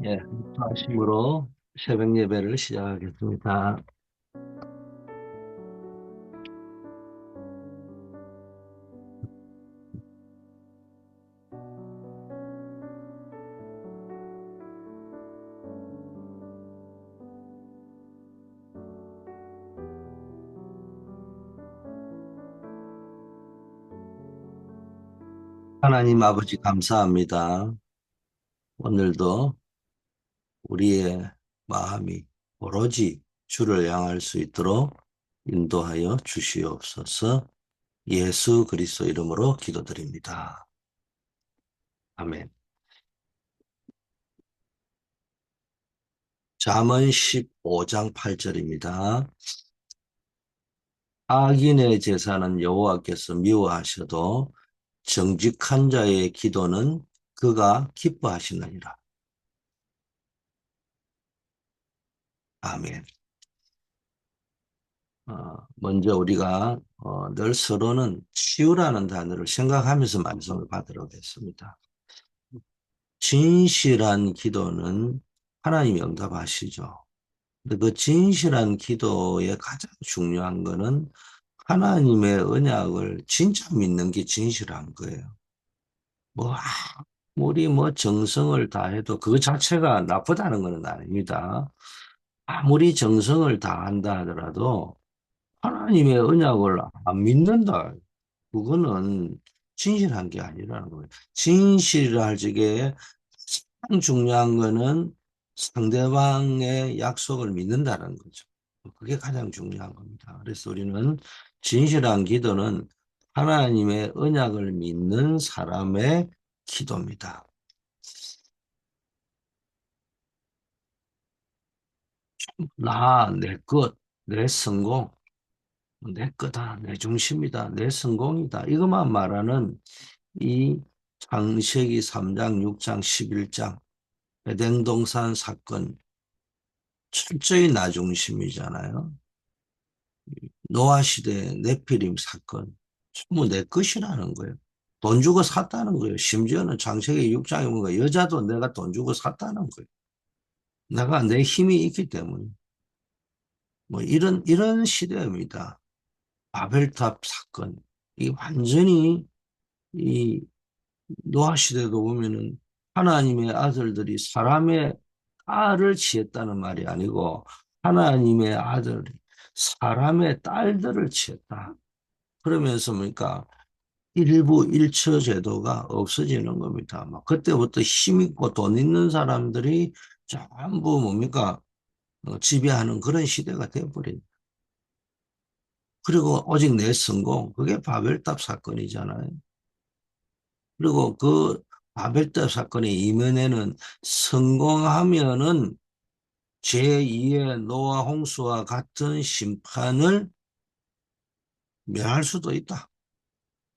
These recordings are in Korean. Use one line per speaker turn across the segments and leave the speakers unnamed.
예, 하심으로 새벽 예배를 시작하겠습니다. 하나님 아버지 감사합니다. 오늘도 우리의 마음이 오로지 주를 향할 수 있도록 인도하여 주시옵소서. 예수 그리스도 이름으로 기도드립니다. 아멘. 잠언 15장 8절입니다. 악인의 제사는 여호와께서 미워하셔도 정직한 자의 기도는 그가 기뻐하시느니라. 아멘. 먼저 우리가 늘 서로는 치유라는 단어를 생각하면서 말씀을 받도록 했습니다. 진실한 기도는 하나님이 응답하시죠. 근데 그 진실한 기도의 가장 중요한 거는 하나님의 언약을 진짜 믿는 게 진실한 거예요. 뭐 아무리 뭐 정성을 다해도 그 자체가 나쁘다는 것은 아닙니다. 아무리 정성을 다한다 하더라도 하나님의 언약을 안 믿는다. 그거는 진실한 게 아니라는 거예요. 진실할 적에 가장 중요한 거는 상대방의 약속을 믿는다는 거죠. 그게 가장 중요한 겁니다. 그래서 우리는 진실한 기도는 하나님의 언약을 믿는 사람의 기도입니다. 내 것, 내 성공, 내 거다, 내 중심이다, 내 성공이다. 이것만 말하는 이 창세기 3장, 6장, 11장 에덴동산 사건 철저히 나 중심이잖아요. 노아 시대 네피림 사건 전부 내 것이라는 거예요. 돈 주고 샀다는 거예요. 심지어는 창세기 6장에 보니까 여자도 내가 돈 주고 샀다는 거예요. 내가 내 힘이 있기 때문에 뭐 이런 시대입니다. 바벨탑 사건 이 완전히 이 노아 시대도 보면은 하나님의 아들들이 사람의 딸을 취했다는 말이 아니고 하나님의 아들이 사람의 딸들을 취했다. 그러면서 뭡니까? 일부 일처 제도가 없어지는 겁니다. 막 그때부터 힘 있고 돈 있는 사람들이 전부 뭡니까? 지배하는 그런 시대가 되어버린. 그리고 오직 내 성공, 그게 바벨탑 사건이잖아요. 그리고 그 바벨탑 사건의 이면에는 성공하면은 제2의 노아 홍수와 같은 심판을 면할 수도 있다.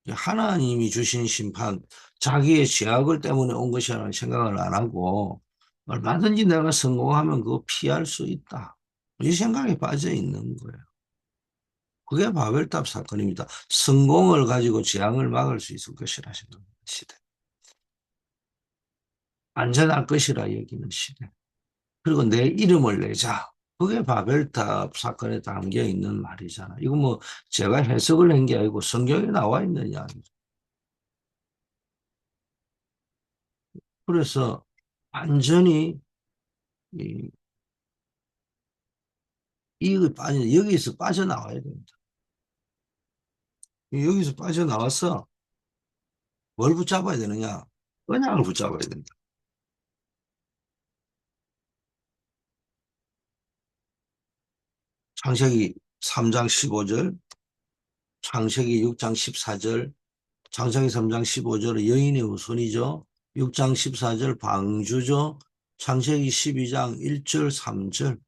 하나님이 주신 심판, 자기의 죄악을 때문에 온 것이라는 생각을 안 하고 얼마든지 내가 성공하면 그거 피할 수 있다. 이 생각에 빠져 있는 거예요. 그게 바벨탑 사건입니다. 성공을 가지고 재앙을 막을 수 있을 것이라 생각하는 시대. 안전할 것이라 여기는 시대. 그리고 내 이름을 내자. 그게 바벨탑 사건에 담겨 있는 말이잖아. 이거 뭐 제가 해석을 한 게 아니고 성경에 나와 있는 이야기죠. 그래서 완전히 이, 여기서 빠져나와야 됩니다. 여기서 빠져나와서 뭘 붙잡아야 되느냐? 언약을 붙잡아야 된다. 창세기 3장 15절, 창세기 6장 14절, 창세기 3장 15절은 여인의 후손이죠. 6장 14절 방주죠. 창세기 12장 1절 3절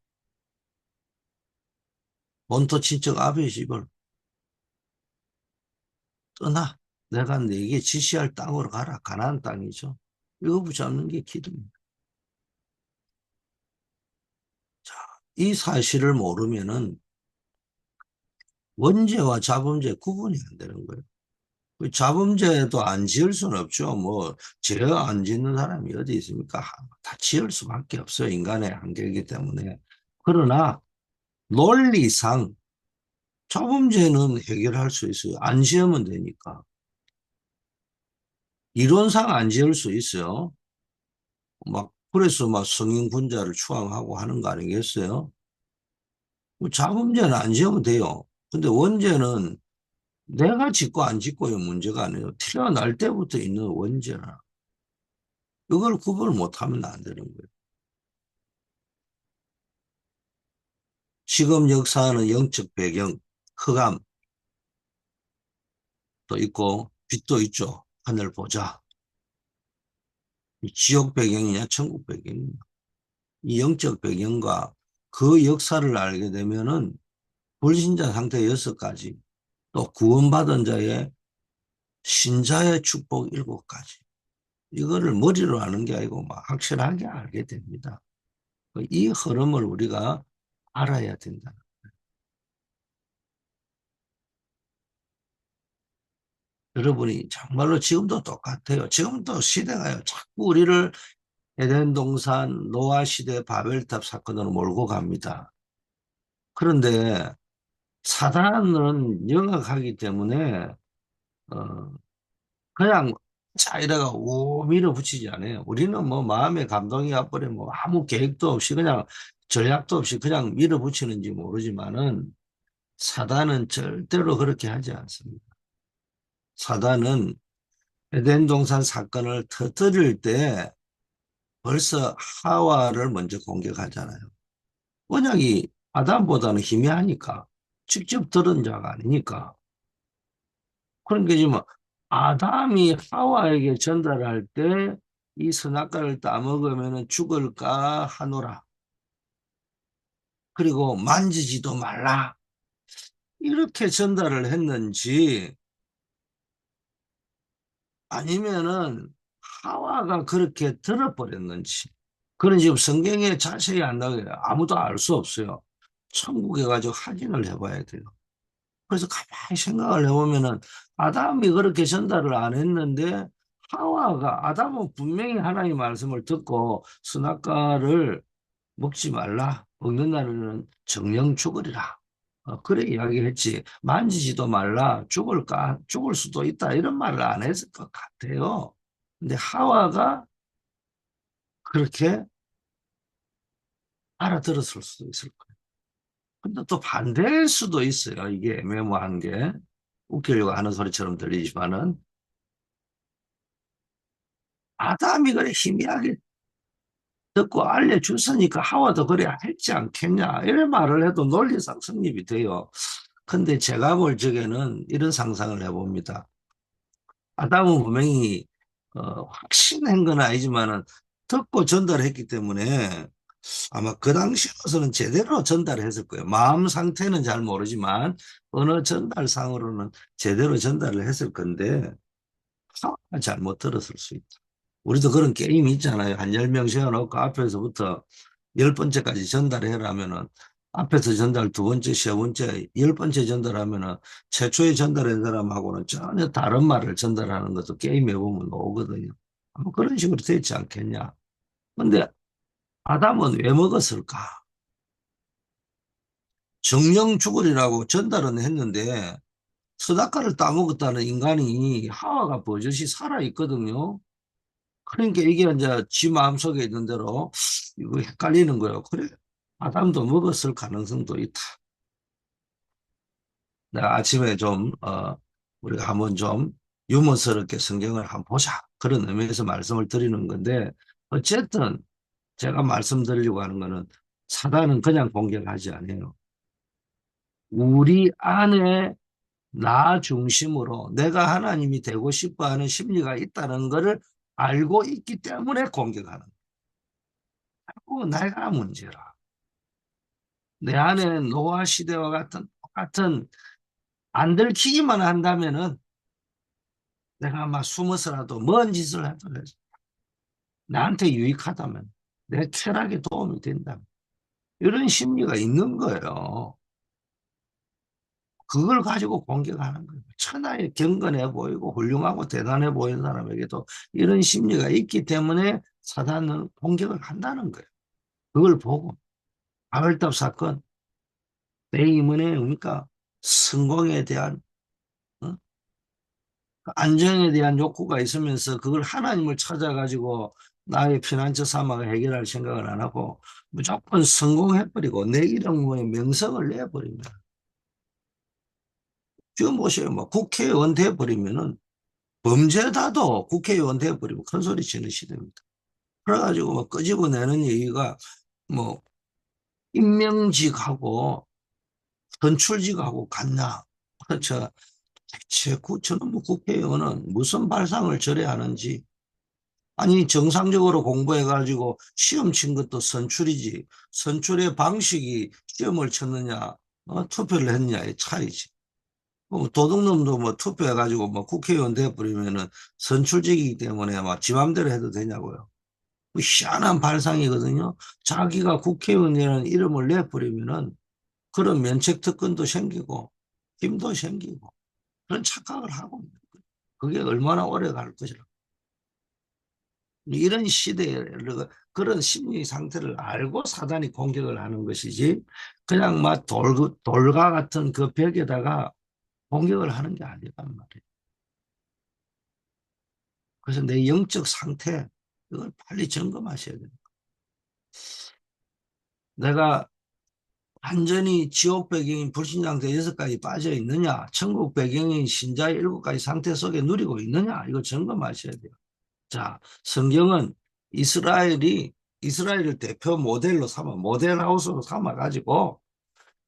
본토 친척 아베 집을 떠나 내가 네게 지시할 땅으로 가라. 가나안 땅이죠. 이거 붙잡는 게 기도입니다. 자, 이 사실을 모르면은 원죄와 자범죄 구분이 안 되는 거예요. 그 자범죄도 안 지을 수는 없죠. 뭐, 죄 안 짓는 사람이 어디 있습니까? 다 지을 수밖에 없어요. 인간의 한계이기 때문에. 그러나, 논리상 자범죄는 해결할 수 있어요. 안 지으면 되니까. 이론상 안 지을 수 있어요. 그래서 성인 군자를 추앙하고 하는 거 아니겠어요? 뭐 자범죄는 안 지으면 돼요. 근데 원죄는 내가 짓고 안 짓고의 문제가 아니에요. 태어날 때부터 있는 원죄라. 이걸 구분을 못하면 안 되는 거예요. 지금 역사는 영적 배경, 흑암도 있고 빛도 있죠. 하늘 보자. 지옥 배경이냐 천국 배경이냐. 이 영적 배경과 그 역사를 알게 되면은 불신자 상태 6가지, 또 구원받은 자의 신자의 축복 7가지. 이거를 머리로 아는 게 아니고 확실하게 알게 됩니다. 이 흐름을 우리가 알아야 된다. 여러분이 정말로 지금도 똑같아요. 지금도 시대가요. 자꾸 우리를 에덴 동산 노아 시대 바벨탑 사건으로 몰고 갑니다. 그런데 사단은 영악하기 때문에 어, 그냥 자 이래가 오 밀어붙이지 않아요. 우리는 뭐 마음의 감동이 와버리면 뭐 아무 계획도 없이 그냥 전략도 없이 그냥 밀어붙이는지 모르지만은 사단은 절대로 그렇게 하지 않습니다. 사단은 에덴 동산 사건을 터뜨릴 때 벌써 하와를 먼저 공격하잖아요. 언약이 아담보다는 희미하니까 직접 들은 자가 아니니까. 그러니까 지금 아담이 하와에게 전달할 때 이 선악과를 따먹으면 죽을까 하노라. 그리고 만지지도 말라. 이렇게 전달을 했는지 아니면은 하와가 그렇게 들어버렸는지. 그런 지금 성경에 자세히 안 나와요. 아무도 알 수 없어요. 천국에 가지고 확인을 해봐야 돼요. 그래서 가만히 생각을 해보면은 아담이 그렇게 전달을 안 했는데 하와가 아담은 분명히 하나님의 말씀을 듣고 선악과를 먹지 말라. 먹는다는 정령 죽으리라. 그래 이야기했지. 만지지도 말라. 죽을 수도 있다. 이런 말을 안 했을 것 같아요. 근데 하와가 그렇게 알아들었을 수도 있을 거예요. 근데 또 반대일 수도 있어요. 이게 애매모호한 게. 웃기려고 하는 소리처럼 들리지만은 아담이 그래 희미하게 듣고 알려줬으니까 하와도 그래 했지 않겠냐 이런 말을 해도 논리상 성립이 돼요. 근데 제가 볼 적에는 이런 상상을 해봅니다. 아담은 분명히 확신한 건 아니지만은 듣고 전달했기 때문에 아마 그 당시로서는 제대로 전달했을 거예요. 마음 상태는 잘 모르지만 어느 전달상으로는 제대로 전달을 했을 건데 하와가 잘못 들었을 수 있다. 우리도 그런 게임이 있잖아요. 한 10명 세워놓고 앞에서부터 10번째까지 전달해라면은 앞에서 전달 두 번째, 세 번째, 10번째 전달하면은 최초에 전달한 사람하고는 전혀 다른 말을 전달하는 것도 게임해 보면 오거든요. 뭐 그런 식으로 되지 않겠냐. 근데 아담은 왜 먹었을까? 정령 죽으리라고 전달은 했는데 서다카를 따먹었다는 인간이 하와가 버젓이 살아있거든요. 그러니까 이게 이제 지 마음속에 있는 대로 이거 헷갈리는 거예요. 그래, 아담도 먹었을 가능성도 있다. 내가 아침에 우리가 한번 좀 유머스럽게 성경을 한번 보자. 그런 의미에서 말씀을 드리는 건데, 어쨌든 제가 말씀드리려고 하는 거는 사단은 그냥 공격하지 않아요. 우리 안에 나 중심으로 내가 하나님이 되고 싶어 하는 심리가 있다는 것을 알고 있기 때문에 공격하는 거고, 내가 문제라. 내 안에 노아 시대와 같은 똑같은 안 들키기만 한다면은 내가 막 숨어서라도 뭔 짓을 해도 나한테 유익하다면 내 쾌락에 도움이 된다면 이런 심리가 있는 거예요. 그걸 가지고 공격하는 거예요. 천하에 경건해 보이고 훌륭하고 대단해 보이는 사람에게도 이런 심리가 있기 때문에 사단은 공격을 한다는 거예요. 그걸 보고 아벨탑 사건, 내 임원의 뭡니까? 성공에 대한 어? 안정에 대한 욕구가 있으면서 그걸 하나님을 찾아가지고 나의 피난처 삼아 해결할 생각을 안 하고 무조건 성공해버리고 내 이름의 명성을 내버리면 지금 보세요. 뭐 국회의원 돼버리면은 범죄다도 국회의원 돼버리고 큰 소리 치는 시대입니다. 그래가지고 뭐 끄집어내는 얘기가 뭐 임명직하고 선출직하고 같나? 그렇죠. 대체 저는 뭐 국회의원은 무슨 발상을 저래 하는지 아니 정상적으로 공부해가지고 시험 친 것도 선출이지 선출의 방식이 시험을 쳤느냐 투표를 했느냐의 차이지 뭐 도둑놈도 뭐 투표해가지고 뭐 국회의원 돼버리면은 선출직이기 때문에 막 지 맘대로 해도 되냐고요. 뭐 희한한 발상이거든요. 자기가 국회의원이라는 이름을 내버리면은 그런 면책 특권도 생기고 힘도 생기고 그런 착각을 하고 있는 거예요. 그게 얼마나 오래 갈 것이라. 이런 시대에 그런 심리 상태를 알고 사단이 공격을 하는 것이지 그냥 막 돌과 같은 그 벽에다가 공격을 하는 게 아니란 말이에요. 그래서 내 영적 상태 이걸 빨리 점검하셔야 돼요. 내가 완전히 지옥 배경인 불신장대 6가지 빠져 있느냐 천국 배경인 신자의 7가지 상태 속에 누리고 있느냐 이거 점검하셔야 돼요. 자, 성경은 이스라엘을 대표 모델로 삼아 모델하우스로 삼아 가지고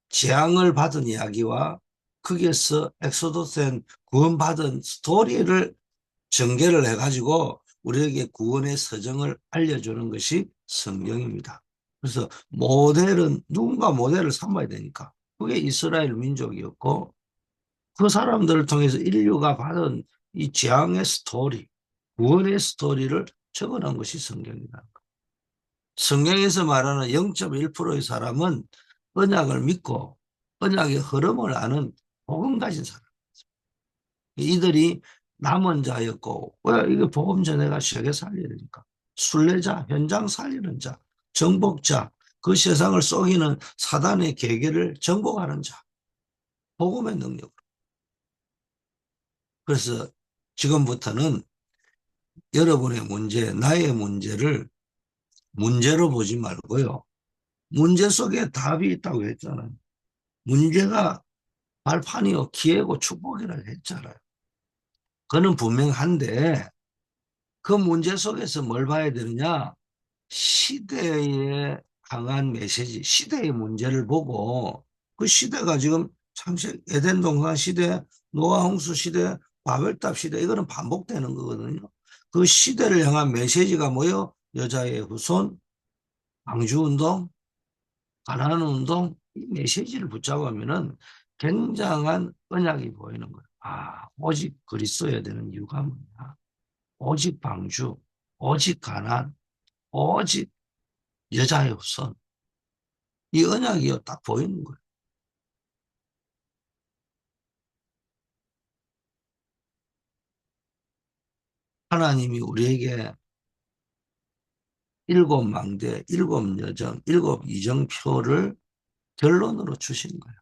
재앙을 받은 이야기와 거기에서 엑소더스된 구원받은 스토리를 전개를 해가지고 우리에게 구원의 서정을 알려주는 것이 성경입니다. 그래서 모델은 누군가 모델을 삼아야 되니까 그게 이스라엘 민족이었고 그 사람들을 통해서 인류가 받은 이 재앙의 스토리, 구원의 스토리를 적어놓은 것이 성경이다. 성경에서 말하는 0.1%의 사람은 언약을 믿고 언약의 흐름을 아는 복음 가진 사람. 이들이 남은 자였고 왜 이게 복음 전해가 세계 살려야 되니까 순례자, 현장 살리는 자, 정복자, 그 세상을 속이는 사단의 계계를 정복하는 자, 복음의 능력. 그래서 지금부터는 여러분의 문제, 나의 문제를 문제로 보지 말고요. 문제 속에 답이 있다고 했잖아요. 문제가 발판이요, 기회고 축복이라 했잖아요. 그는 분명한데 그 문제 속에서 뭘 봐야 되느냐? 시대의 강한 메시지, 시대의 문제를 보고 그 시대가 지금 창세 에덴 동산 시대, 노아 홍수 시대, 바벨탑 시대 이거는 반복되는 거거든요. 그 시대를 향한 메시지가 뭐요? 여자의 후손, 방주운동, 가나안 운동 이 메시지를 붙잡으면은 굉장한 언약이 보이는 거예요. 아, 오직 그리스도여야 되는 이유가 뭐냐? 오직 방주, 오직 가나안, 오직 여자의 후손. 이 언약이 딱 보이는 거예요. 하나님이 우리에게 일곱 망대, 일곱 여정, 일곱 이정표를 결론으로 주신 거예요.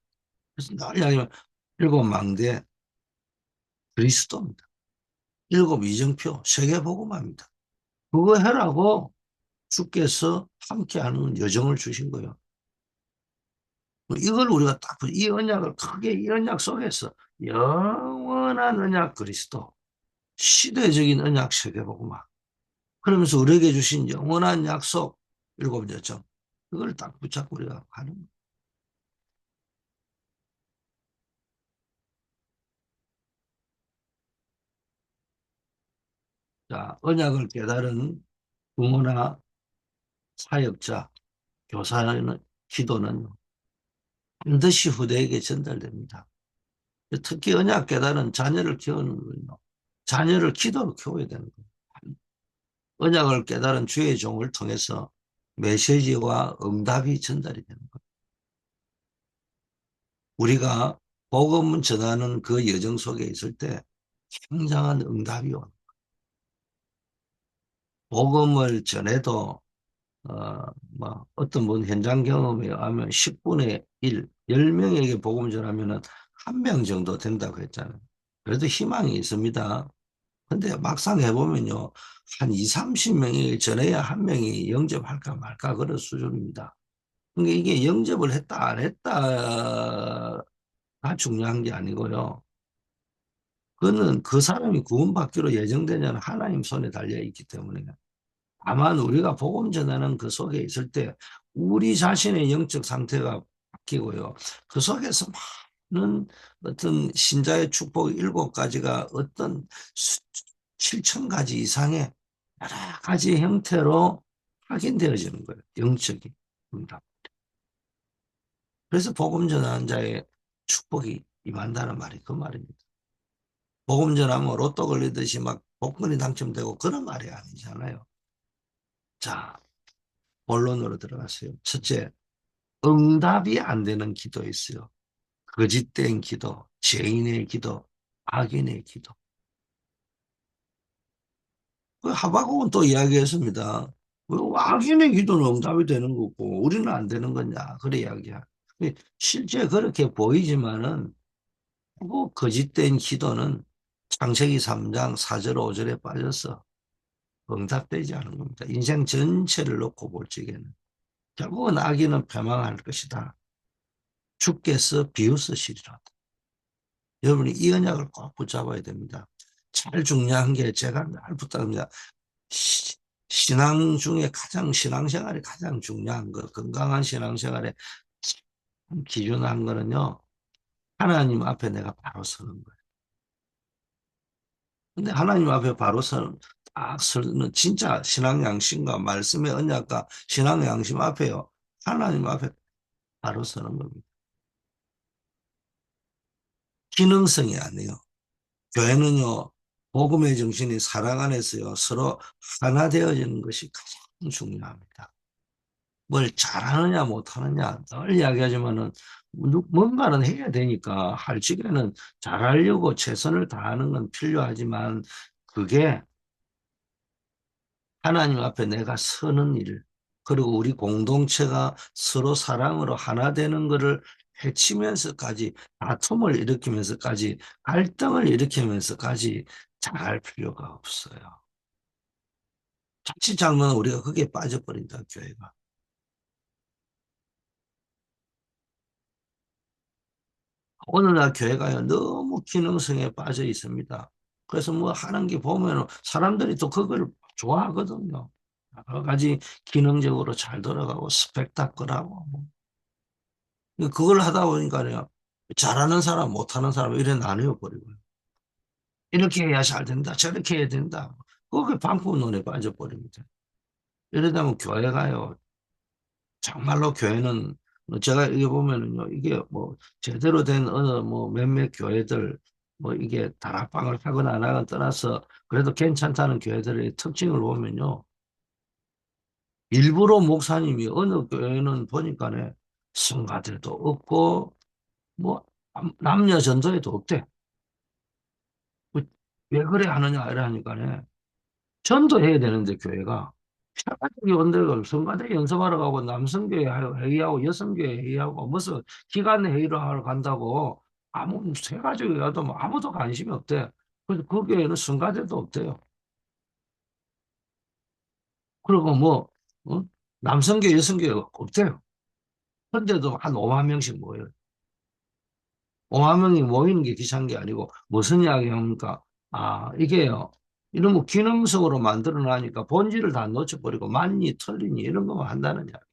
그래서 늘 이야기하면 일곱 망대 그리스도입니다. 일곱 이정표 세계복음화입니다. 그거 해라고 주께서 함께하는 여정을 주신 거예요. 이걸 우리가 딱, 이 언약을 크게 이 언약 속에서 영원한 언약 그리스도, 시대적인 언약 세계복음화. 그러면서 우리에게 주신 영원한 약속 일곱 여정. 그걸 딱 붙잡고 우리가 가는 거예요. 자, 언약을 깨달은 부모나 사역자, 교사는 기도는 반드시 후대에게 전달됩니다. 특히 언약 깨달은 자녀를 키우는 거예요. 자녀를 기도로 키워야 되는 거예요. 언약을 깨달은 주의 종을 통해서 메시지와 응답이 전달이 되는 거예요. 우리가 복음 전하는 그 여정 속에 있을 때 굉장한 응답이 온. 복음을 전해도 뭐 어떤 분 현장 경험에 하면 10분의 1, 10명에게 복음 전하면은 한 명 정도 된다고 했잖아요. 그래도 희망이 있습니다. 근데 막상 해보면요. 한 2, 30명이 전해야 한 명이 영접할까 말까 그런 수준입니다. 그러니까 이게 영접을 했다 안 했다가 중요한 게 아니고요. 그거는 그 사람이 구원받기로 예정되냐는 하나님 손에 달려 있기 때문에 다만 우리가 복음 전하는 그 속에 있을 때 우리 자신의 영적 상태가 바뀌고요. 그 속에서 많은 어떤 신자의 축복 7가지가 어떤 7천 가지 이상의 여러 가지 형태로 확인되어지는 거예요. 영적인 응답. 그래서 복음 전하는 자의 축복이 임한다는 말이 그 말입니다. 복음 전하면 로또 걸리듯이 막 복권이 당첨되고 그런 말이 아니잖아요. 자, 본론으로 들어갔어요. 첫째, 응답이 안 되는 기도 있어요. 거짓된 기도, 죄인의 기도, 악인의 기도. 그 하박국은 또 이야기했습니다. 왜 악인의 기도는 응답이 되는 거고 우리는 안 되는 거냐? 그래 이야기야. 실제 그렇게 보이지만은 그 거짓된 기도는 창세기 3장 4절 5절에 빠져서 응답되지 않은 겁니다. 인생 전체를 놓고 볼 적에는 결국은 악인은 패망할 것이다. 주께서 비웃으시리라. 여러분이 이 언약을 꼭 붙잡아야 됩니다. 제일 중요한 게 제가 늘 붙잡습니다. 신앙 중에 가장 신앙생활이 가장 중요한 거 건강한 신앙생활에 기준한 거는요. 하나님 앞에 내가 바로 서는 거예요. 근데 하나님 앞에 바로 서는 딱 서는 진짜 신앙 양심과 말씀의 언약과 신앙 양심 앞에요. 하나님 앞에 바로 서는 겁니다. 기능성이 아니에요. 교회는요, 복음의 정신이 사랑 안에서요, 서로 하나 되어지는 것이 가장 중요합니다. 뭘 잘하느냐, 못하느냐, 늘 이야기하지만은, 뭔가는 해야 되니까, 할 적에는 잘하려고 최선을 다하는 건 필요하지만, 그게 하나님 앞에 내가 서는 일, 그리고 우리 공동체가 서로 사랑으로 하나 되는 것을 해치면서까지, 다툼을 일으키면서까지, 갈등을 일으키면서까지 잘할 필요가 없어요. 자칫 잘못하면 우리가 거기에 빠져버린다, 교회가. 오늘날 교회가요, 너무 기능성에 빠져 있습니다. 그래서 뭐 하는 게 보면 사람들이 또 그걸 좋아하거든요. 여러 가지 기능적으로 잘 돌아가고 스펙타클하고 뭐. 그걸 하다 보니까요, 잘하는 사람, 못하는 사람 이래 나뉘어 버리고요. 이렇게 해야 잘 된다, 저렇게 해야 된다. 그게 방법론에 빠져버립니다. 이러다 면 교회가요, 정말로 교회는 제가 이게 보면은요, 이게 뭐 제대로 된 어느 뭐 몇몇 교회들 뭐 이게 다락방을 하거나 안 하거나 떠나서 그래도 괜찮다는 교회들의 특징을 보면요, 일부러 목사님이 어느 교회는 보니까네 성가대도 없고 뭐 남녀 전도회도 없대. 왜 그래 하느냐 이러니까네 전도해야 되는데 교회가 샤가지고 원들고 성가대 연습하러 가고 남성교회 회의하고 여성교회 회의하고 무슨 기관 회의를 하러 간다고 아무 해가지고 가도 뭐 아무도 관심이 없대. 그래서 그 교회는 성가대도 없대요. 그리고 뭐 어? 남성교회 여성교회 없대요. 근데도 한 5만 명씩 모여요. 5만 명이 모이는 게 귀찮은 게 아니고 무슨 이야기 합니까? 아 이게요. 이런 거 기능적으로 만들어 놔니까 본질을 다 놓쳐버리고 맞니 틀리니 이런 거만 한다는 이야기.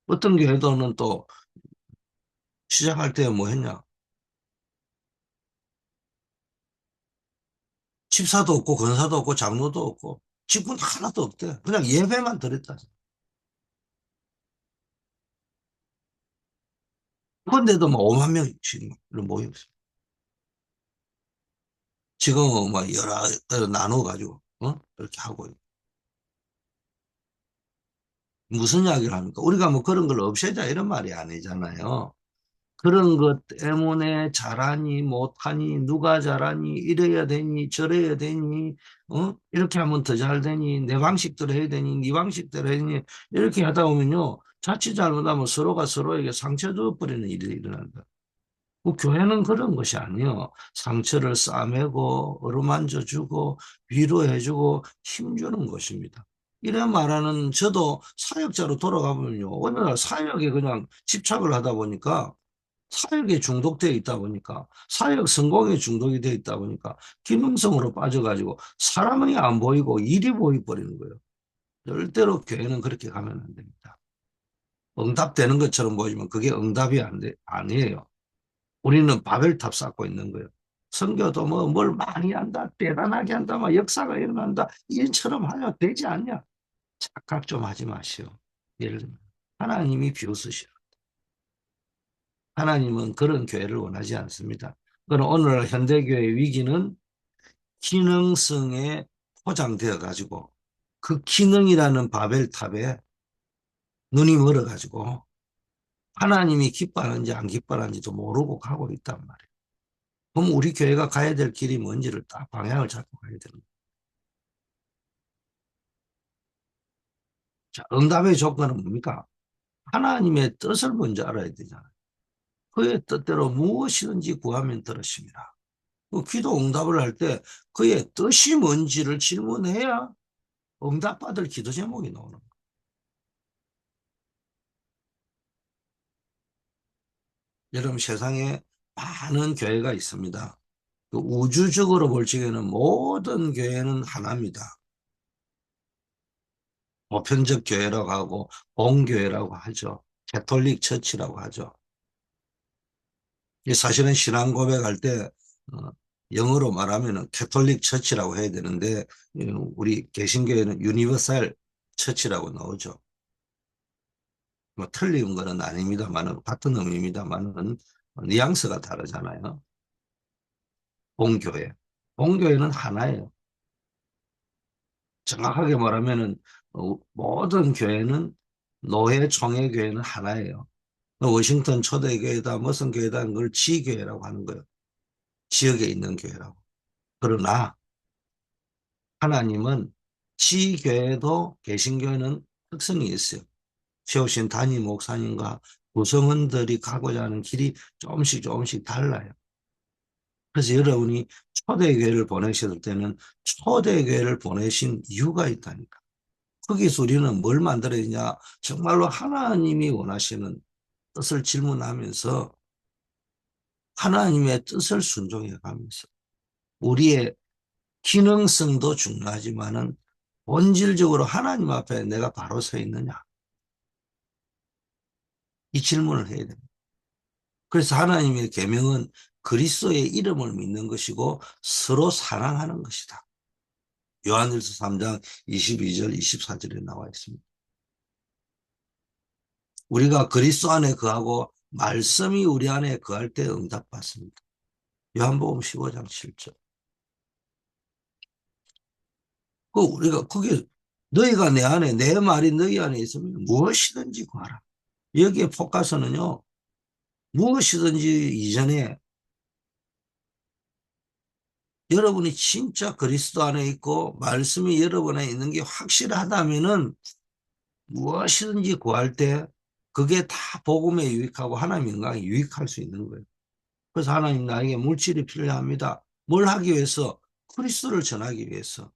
어떤 교회도는 또 시작할 때 뭐 했냐? 집사도 없고 권사도 없고 장로도 없고 직분 하나도 없대. 그냥 예배만 드렸다. 그런데도 뭐 5만 명씩 모여 있어. 지금은 뭐 여러 나눠가지고 이렇게 하고 무슨 이야기를 합니까? 우리가 뭐 그런 걸 없애자 이런 말이 아니잖아요. 그런 것 때문에 잘하니 못하니 누가 잘하니 이래야 되니 저래야 되니 이렇게 하면 더 잘 되니 내 방식대로 해야 되니 네 방식대로 해야 되니 이렇게 하다 보면요 자칫 잘못하면 서로가 서로에게 상처 줘버리는 일이 일어난다. 그 교회는 그런 것이 아니요. 상처를 싸매고 어루만져 주고 위로해주고 힘주는 것입니다. 이래 말하는 저도 사역자로 돌아가 보면요. 어느 날 사역에 그냥 집착을 하다 보니까 사역에 중독되어 있다 보니까 사역 성공에 중독이 되어 있다 보니까 기능성으로 빠져가지고 사람이 안 보이고 일이 보이버리는 거예요. 절대로 교회는 그렇게 가면 안 됩니다. 응답되는 것처럼 보이지만 그게 응답이 아니에요. 우리는 바벨탑 쌓고 있는 거예요. 선교도 뭐 뭘 많이 한다, 대단하게 한다, 막 역사가 일어난다, 일처럼 하려 되지 않냐? 착각 좀 하지 마시오. 예를 들면 하나님이 비웃으시오. 하나님은 그런 교회를 원하지 않습니다. 그럼 오늘날 현대교회의 위기는 기능성에 포장되어 가지고 그 기능이라는 바벨탑에 눈이 멀어 가지고 하나님이 기뻐하는지 안 기뻐하는지도 모르고 가고 있단 말이에요. 그럼 우리 교회가 가야 될 길이 뭔지를 딱 방향을 잡고 가야 되는 거예요. 자, 응답의 조건은 뭡니까? 하나님의 뜻을 먼저 알아야 되잖아요. 그의 뜻대로 무엇이든지 구하면 들으십니다. 그 기도 응답을 할 때 그의 뜻이 뭔지를 질문해야 응답받을 기도 제목이 나오는 거예요. 여러분 세상에 많은 교회가 있습니다. 그 우주적으로 볼 적에는 모든 교회는 하나입니다. 보편적 교회라고 하고 본교회라고 하죠. 캐톨릭 처치라고 하죠. 사실은 신앙 고백할 때 어, 영어로 말하면 캐톨릭 처치라고 해야 되는데 우리 개신교회는 유니버설 처치라고 나오죠. 뭐 틀린 거는 아닙니다만은 같은 의미입니다만은 뉘앙스가 다르잖아요. 본교회. 본교회는 하나예요. 정확하게 말하면은 모든 교회는 노회 총회 교회는 하나예요. 워싱턴 초대교회다 무슨 교회다 그걸 지교회라고 하는 거예요. 지역에 있는 교회라고. 그러나 하나님은 지교회도 개신교회는 특성이 있어요. 세우신 담임 목사님과 구성원들이 가고자 하는 길이 조금씩 조금씩 달라요. 그래서 여러분이 초대교회를 보내셨을 때는 초대교회를 보내신 이유가 있다니까. 거기서 우리는 뭘 만들어야 되냐? 정말로 하나님이 원하시는 뜻을 질문하면서 하나님의 뜻을 순종해 가면서 우리의 기능성도 중요하지만은 본질적으로 하나님 앞에 내가 바로 서 있느냐? 이 질문을 해야 됩니다. 그래서 하나님의 계명은 그리스도의 이름을 믿는 것이고 서로 사랑하는 것이다. 요한일서 3장 22절 24절에 나와 있습니다. 우리가 그리스도 안에 거하고 말씀이 우리 안에 거할 때 응답받습니다. 요한복음 15장 7절. 그 우리가 그게 너희가 내 안에 내 말이 너희 안에 있으면 무엇이든지 구하라. 여기에 포커스는요. 무엇이든지 이전에 여러분이 진짜 그리스도 안에 있고 말씀이 여러분 안에 있는 게 확실하다면은 무엇이든지 구할 때 그게 다 복음에 유익하고 하나님 영광에 유익할 수 있는 거예요. 그래서 하나님 나에게 물질이 필요합니다. 뭘 하기 위해서? 그리스도를 전하기 위해서.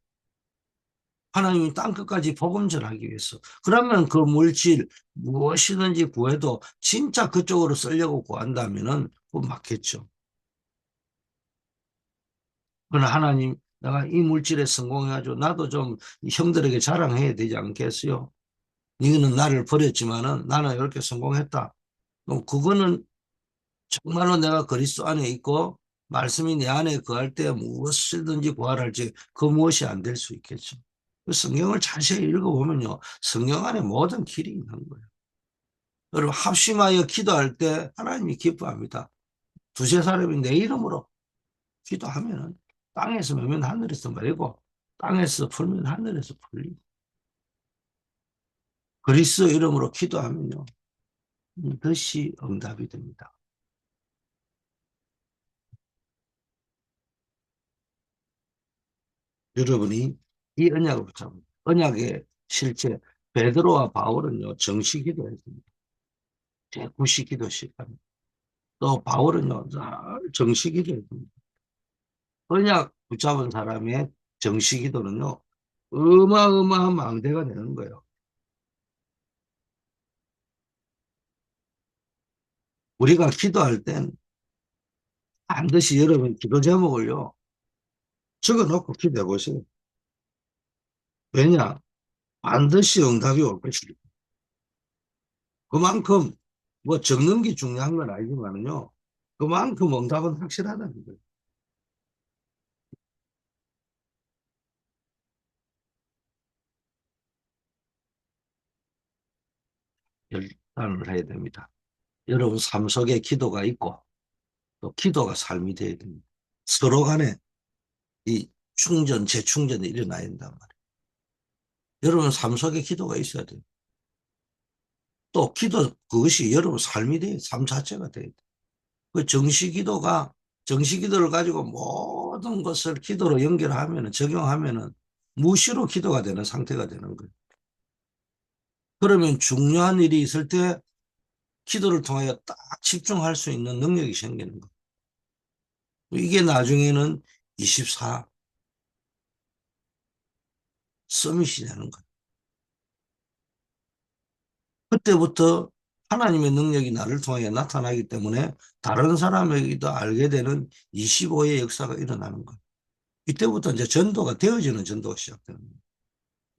하나님이 땅끝까지 복음 전하기 위해서. 그러면 그 물질 무엇이든지 구해도 진짜 그쪽으로 쓰려고 구한다면은 그건 맞겠죠. 그러나 하나님 내가 이 물질에 성공해가지고 나도 좀 형들에게 자랑해야 되지 않겠어요? 너는 나를 버렸지만은 나는 이렇게 성공했다. 그럼 그거는 정말로 내가 그리스도 안에 있고 말씀이 내 안에 거할 때 무엇이든지 구하랄지 그 무엇이 안 될 수 있겠죠. 그 성경을 자세히 읽어보면요. 성경 안에 모든 길이 있는 거예요. 여러분 합심하여 기도할 때 하나님이 기뻐합니다. 두세 사람이 내 이름으로 기도하면은 땅에서 매면 하늘에서 매고 땅에서 풀면 하늘에서 풀리고 그리스도 이름으로 기도하면요. 뜻이 응답이 됩니다. 여러분이 이 언약을 붙잡는 언약의 실제 베드로와 바울은요 정시 기도했습니다. 제9시 기도 시간. 또 바울은요 정시 기도했습니다. 언약 붙잡은 사람의 정시 기도는요 어마어마한 망대가 되는 거예요. 우리가 기도할 땐 반드시 여러분 기도 제목을요 적어놓고 기도해 보세요. 왜냐? 반드시 응답이 올 것이기 때문에. 그만큼 뭐 적는 게 중요한 건 아니지만요. 그만큼 응답은 확실하다는 거예요. 결단을 해야 됩니다. 여러분 삶 속에 기도가 있고 또 기도가 삶이 되어야 됩니다. 서로 간에 이 충전, 재충전이 일어나야 된단 말이에요. 여러분 삶 속에 기도가 있어야 돼요. 또 기도 그것이 여러분 삶이 돼요. 삶 자체가 돼요. 그 정시기도가 정시기도를 가지고 모든 것을 기도로 연결하면 적용하면은 무시로 기도가 되는 상태가 되는 거예요. 그러면 중요한 일이 있을 때 기도를 통하여 딱 집중할 수 있는 능력이 생기는 거예요. 이게 나중에는 24 서밋이 되는 거예요. 그때부터 하나님의 능력이 나를 통하여 나타나기 때문에 다른 사람에게도 알게 되는 25의 역사가 일어나는 거예요. 이때부터 이제 전도가 되어지는 전도가 시작되는 거예요.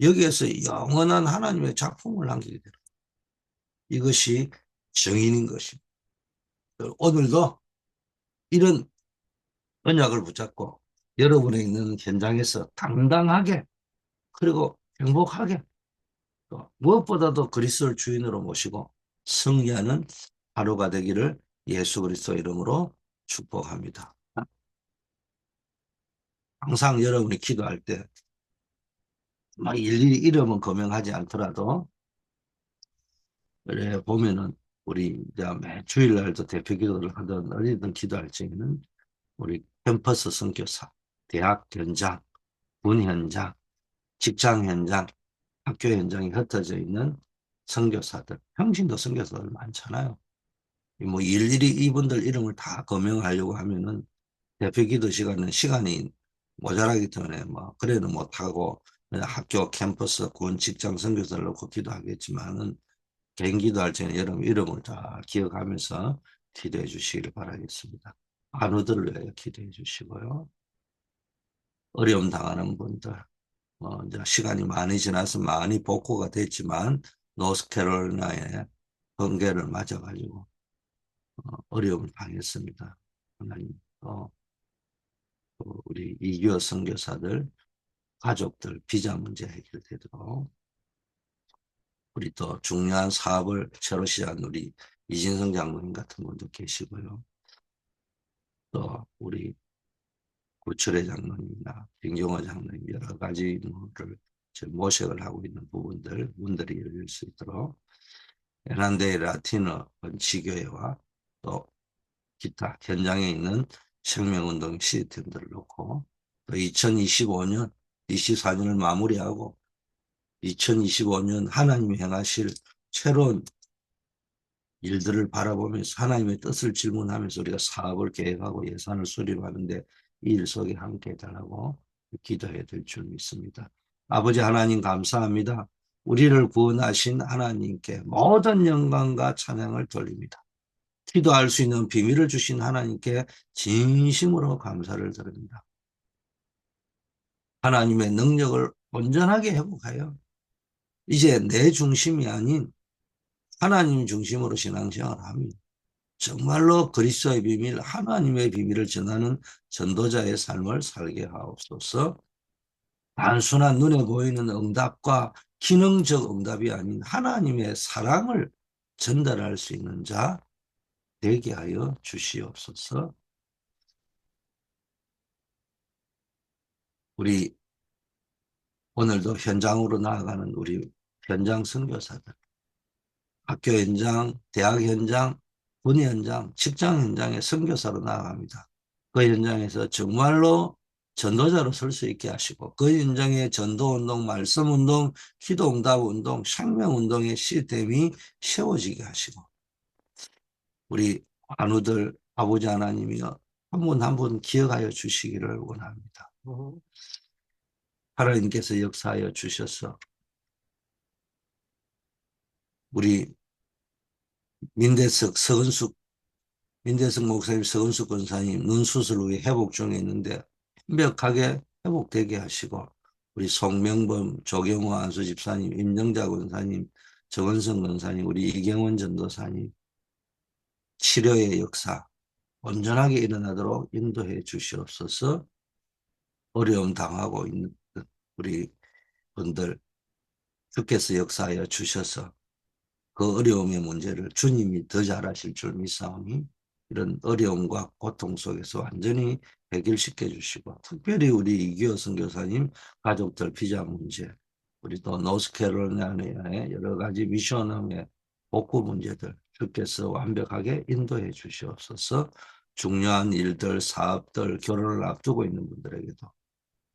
여기에서 영원한 하나님의 작품을 남기게 되는 거예요. 이것이 정인인 것입니다. 오늘도 이런 언약을 붙잡고 여러분의 있는 현장에서 당당하게 그리고 행복하게 또 무엇보다도 그리스도를 주인으로 모시고 승리하는 하루가 되기를 예수 그리스도 이름으로 축복합니다. 항상 여러분이 기도할 때 막 일일이 이름은 거명하지 않더라도 그래 보면은 우리 이제 매 주일날도 대표 기도를 하든 어디든 기도할 적에는 우리 캠퍼스 선교사, 대학 현장, 군 현장, 직장 현장, 학교 현장에 흩어져 있는 선교사들, 평신도 선교사들 많잖아요. 뭐 일일이 이분들 이름을 다 거명하려고 하면은 대표 기도 시간은 시간이 모자라기 때문에 뭐 그래도 못하고 그냥 학교 캠퍼스 군 직장 선교사를 놓고 기도하겠지만은 개인 기도할 때는 여러분 이름을 다 기억하면서 기도해 주시기를 바라겠습니다. 안우들을 위해 기도해 주시고요. 어려움 당하는 분들 이제 시간이 많이 지나서 많이 복구가 됐지만 노스캐롤라이나의 번개를 맞아가지고 어려움을 당했습니다. 하나님 또 우리 이교 선교사들 가족들 비자 문제 해결되도록 우리 또 중요한 사업을 새로 시작한 우리 이진성 장로님 같은 분도 계시고요. 또 우리 구철의 장로님이나 김경호 장로님 여러 가지 뭐를 모색을 하고 있는 부분들 문들이 열릴 수 있도록 에란데 라티너 번치교회와 또 기타 현장에 있는 생명운동 시스템들을 놓고 또 2025년, 24년을 마무리하고 2025년 하나님이 행하실 새로운 일들을 바라보면서 하나님의 뜻을 질문하면서 우리가 사업을 계획하고 예산을 수립하는데 이 일 속에 함께 해달라고 기도해야 될 줄 믿습니다. 아버지 하나님 감사합니다. 우리를 구원하신 하나님께 모든 영광과 찬양을 돌립니다. 기도할 수 있는 비밀을 주신 하나님께 진심으로 감사를 드립니다. 하나님의 능력을 온전하게 회복하여 이제 내 중심이 아닌 하나님 중심으로 신앙생활을 합니다. 정말로 그리스도의 비밀, 하나님의 비밀을 전하는 전도자의 삶을 살게 하옵소서. 단순한 눈에 보이는 응답과 기능적 응답이 아닌 하나님의 사랑을 전달할 수 있는 자 되게 하여 주시옵소서. 우리 오늘도 현장으로 나아가는 우리 현장 선교사들, 학교 현장, 대학 현장, 군 현장, 직장 현장에 선교사로 나아갑니다. 그 현장에서 정말로 전도자로 설 수 있게 하시고 그 인정에 전도운동, 말씀운동, 기도응답운동, 생명운동의 시스템이 세워지게 하시고 우리 환우들 아버지 하나님이 한 분 한 분 기억하여 주시기를 원합니다. 하나님께서 역사하여 주셔서 우리 민대석 목사님, 서은숙 권사님 눈 수술 후에 회복 중에 있는데 완벽하게 회복되게 하시고 우리 송명범, 조경호 안수 집사님, 임정자 권사님, 정원성 권사님, 우리 이경원 전도사님 치료의 역사 온전하게 일어나도록 인도해 주시옵소서. 어려움 당하고 있는 우리 분들 주께서 역사하여 주셔서 그 어려움의 문제를 주님이 더 잘하실 줄 믿사오니 이런 어려움과 고통 속에서 완전히 해결시켜 주시고 특별히 우리 이기호 선교사님 가족들 비자 문제 우리 또 노스캐롤라이나의 여러 가지 미션홈의 복구 문제들 주께서 완벽하게 인도해 주시옵소서. 중요한 일들 사업들 결혼을 앞두고 있는 분들에게도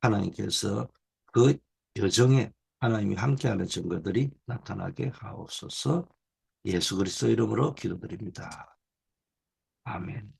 하나님께서 그 여정에 하나님이 함께하는 증거들이 나타나게 하옵소서. 예수 그리스도 이름으로 기도드립니다. 아멘.